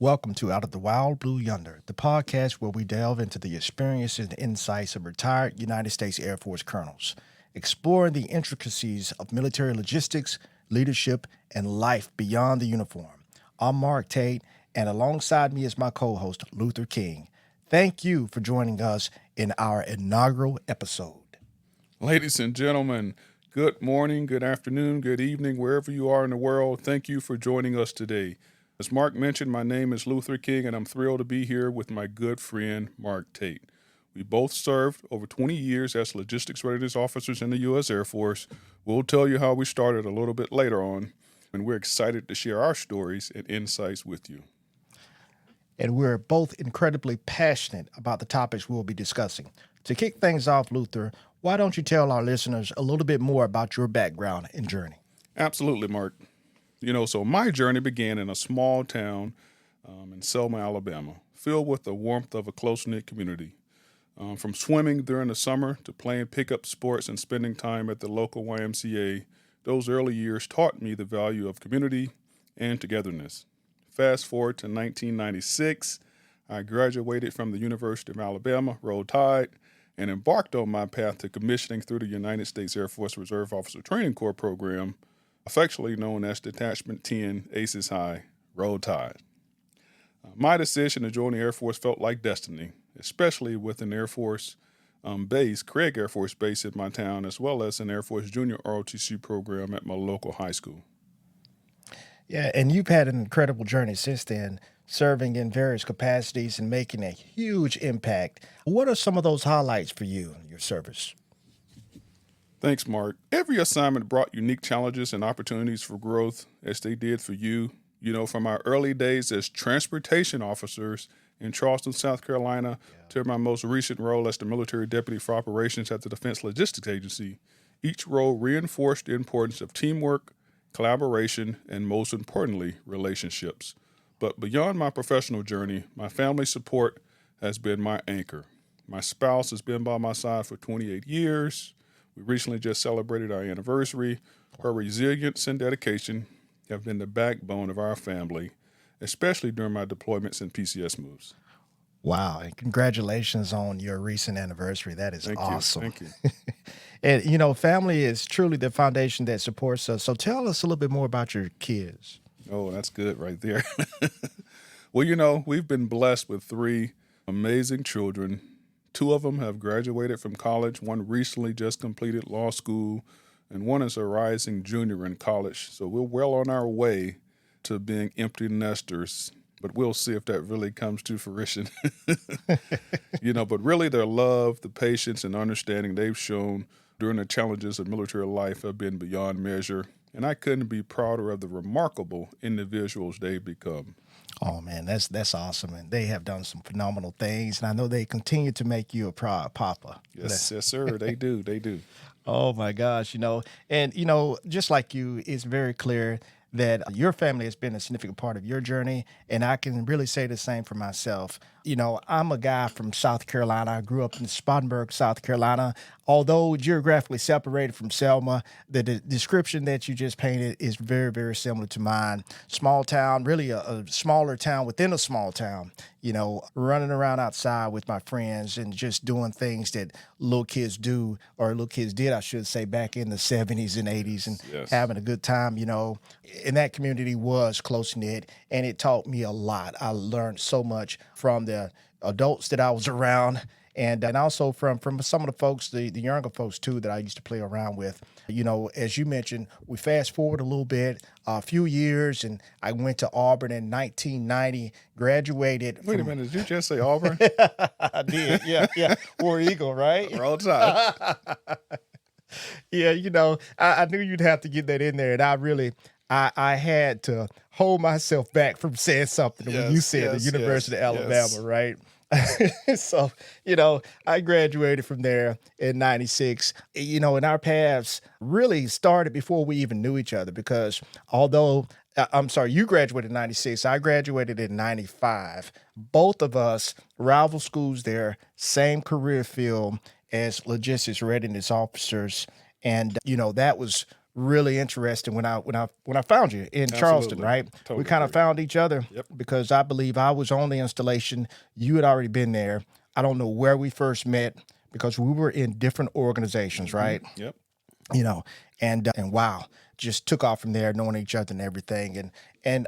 Welcome to Out of the Wild Blue Yonder, the podcast where we delve into the experiences and insights of retired United States Air Force colonels, exploring the intricacies of military logistics, leadership, and life beyond the uniform. I'm Mark Tate, and alongside me is my co-host, Luther King. Thank you for joining us in our inaugural episode. Ladies and gentlemen, good morning, good afternoon, good evening, wherever you are in the world. Thank you for joining us today. As Mark mentioned, my name is Luther King, and I'm thrilled to be here with my good friend, Mark Tate. We both served over 20 years as logistics readiness officers in the U.S. Air Force. We'll tell you how we started a little bit later on, and we're excited to share our stories and insights with you. And we're both incredibly passionate about the topics we'll be discussing. To kick things off, Luther, why don't you tell our listeners a little bit more about your background and journey? Absolutely, Mark. So my journey began in a small town in Selma, Alabama, filled with the warmth of a close-knit community. From swimming during the summer to playing pickup sports and spending time at the local YMCA, those early years taught me the value of community and togetherness. Fast forward to 1996, I graduated from the University of Alabama, Roll Tide, and embarked on my path to commissioning through the United States Air Force Reserve Officer Training Corps program, affectionately known as Detachment 10 Aces High, Roll Tide. My decision to join the Air Force felt like destiny, especially with an Air Force base, Craig Air Force Base in my town, as well as an Air Force Junior ROTC program at my local high school. Yeah, and you've had an incredible journey since then, serving in various capacities and making a huge impact. What are some of those highlights for you in your service? Thanks, Mark. Every assignment brought unique challenges and opportunities for growth, as they did for you. From our early days as transportation officers in Charleston, South Carolina, to my most recent role as the military deputy for operations at the Defense Logistics Agency, each role reinforced the importance of teamwork, collaboration, and most importantly, relationships. But beyond my professional journey, my family support has been my anchor. My spouse has been by my side for 28 years. We recently just celebrated our anniversary. Her resilience and dedication have been the backbone of our family, especially during my deployments and PCS moves. Wow, and congratulations on your recent anniversary. That is awesome. Thank you. And, family is truly the foundation that supports us. So tell us a little bit more about your kids. Oh, that's good right there. Well, we've been blessed with 3 amazing children. 2 of them have graduated from college. One recently just completed law school, and one is a rising junior in college. So we're well on our way to being empty nesters, but we'll see if that really comes to fruition. But really their love, the patience, and understanding they've shown during the challenges of military life have been beyond measure. And I couldn't be prouder of the remarkable individuals they've become. Oh, man, that's awesome. And they have done some phenomenal things. And I know they continue to make you a proud papa. Yes, sir. They do. Oh, my gosh, And, just like you, it's very clear that your family has been a significant part of your journey. And I can really say the same for myself. I'm a guy from South Carolina. I grew up in Spartanburg, South Carolina. Although geographically separated from Selma, the description that you just painted is very, very similar to mine. Small town, really a smaller town within a small town, running around outside with my friends and just doing things that little kids do, or little kids did, I should say, back in the 70s and 80s, and Yes. having a good time, And that community was close-knit, and it taught me a lot. I learned so much from the adults that I was around, and also from some of the folks, the younger folks too, that I used to play around with. As you mentioned, we fast forward a little bit, a few years, and I went to Auburn in 1990, graduated. Wait a minute, did you just say Auburn? I did, yeah. War Eagle, right? Roll Tide. Yeah, I knew you'd have to get that in there, and I had to hold myself back from saying something when you said the University of Alabama, right? So, I graduated from there in 96, and our paths really started before we even knew each other, because although, I'm sorry, you graduated in 96, I graduated in 95. Both of us rival schools there, same career field as logistics readiness officers. And, that was really interesting when I found you in Charleston, Absolutely. right? We Totally kind of agree. found each other Yep. because I believe I was on the installation. You had already been there. I don't know where we first met because we were in different organizations, right? Yep. You know, and wow, just took off from there, knowing each other and everything. And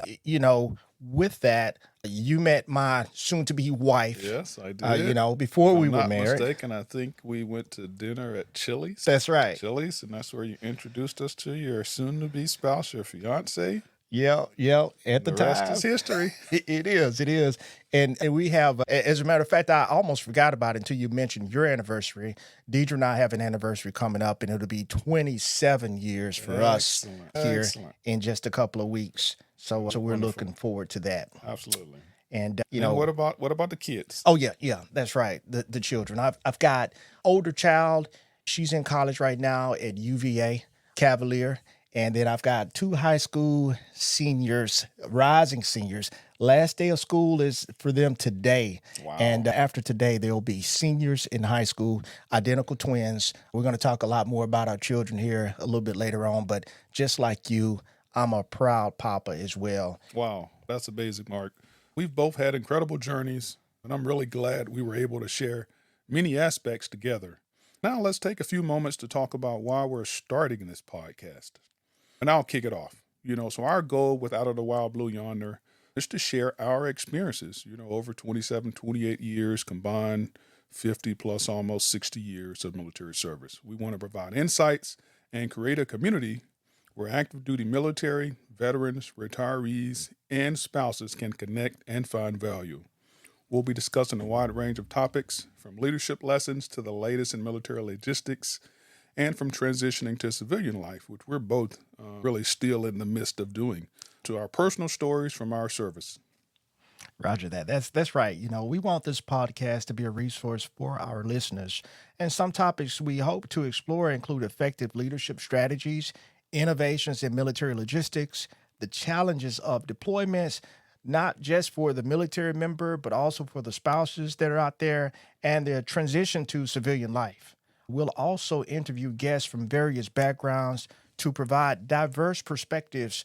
with that, you met my soon-to-be wife. Yes, I did. Before If we I'm were not married. mistaken, I think we went to dinner at Chili's. That's right. Chili's, and that's where you introduced us to your soon-to-be spouse, your fiance. Yeah, yeah. At the The rest is time, history. it is, and we have. As a matter of fact, I almost forgot about it until you mentioned your anniversary. Deidre and I have an anniversary coming up, and it'll be 27 years for us Excellent. here Excellent. in just a couple of weeks. So we're Wonderful. looking forward to that. Absolutely. And And what about the kids? oh yeah, that's right. The children. I've got older child. She's in college right now at UVA Cavalier, and then I've got two high school seniors, rising seniors. Last day of school is for them today, Wow. and after today they'll be seniors in high school, identical twins. We're going to talk a lot more about our children here a little bit later on, but just like you, I'm a proud papa as well. Wow, that's amazing, Mark. We've both had incredible journeys, and I'm really glad we were able to share many aspects together. Now, let's take a few moments to talk about why we're starting this podcast. And I'll kick it off. So our goal with Out of the Wild Blue Yonder is to share our experiences, over 27, 28 years combined, 50 plus almost 60 years of military service. We want to provide insights and create a community where active duty military, veterans, retirees, and spouses can connect and find value. We'll be discussing a wide range of topics, from leadership lessons to the latest in military logistics, and from transitioning to civilian life, which we're both really still in the midst of doing, to our personal stories from our service. Roger that. That's right. We want this podcast to be a resource for our listeners. And some topics we hope to explore include effective leadership strategies, innovations in military logistics, the challenges of deployments, not just for the military member, but also for the spouses that are out there, and their transition to civilian life. We'll also interview guests from various backgrounds to provide diverse perspectives,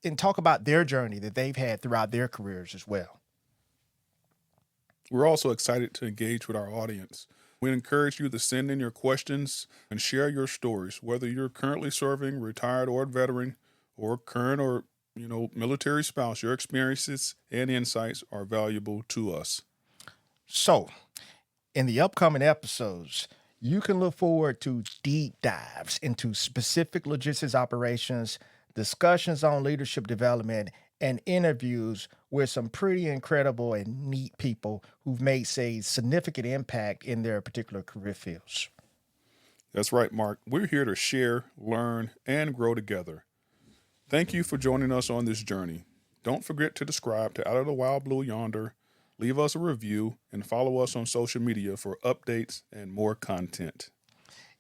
and talk about their journey that they've had throughout their careers as well. We're also excited to engage with our audience. We encourage you to send in your questions and share your stories, whether you're currently serving, retired or veteran, or current or military spouse. Your experiences and insights are valuable to us. So, in the upcoming episodes, you can look forward to deep dives into specific logistics operations, discussions on leadership development, and interviews with some pretty incredible and neat people who've made, say, significant impact in their particular career fields. That's right, Mark. We're here to share, learn, and grow together. Thank you for joining us on this journey. Don't forget to subscribe to Out of the Wild Blue Yonder, leave us a review, and follow us on social media for updates and more content.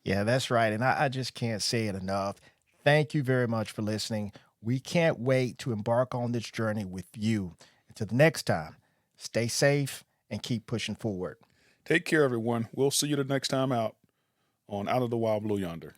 Yeah, that's right. And I just can't say it enough. Thank you very much for listening. We can't wait to embark on this journey with you. Until the next time, stay safe and keep pushing forward. Take care, everyone. We'll see you the next time out on Out of the Wild Blue Yonder.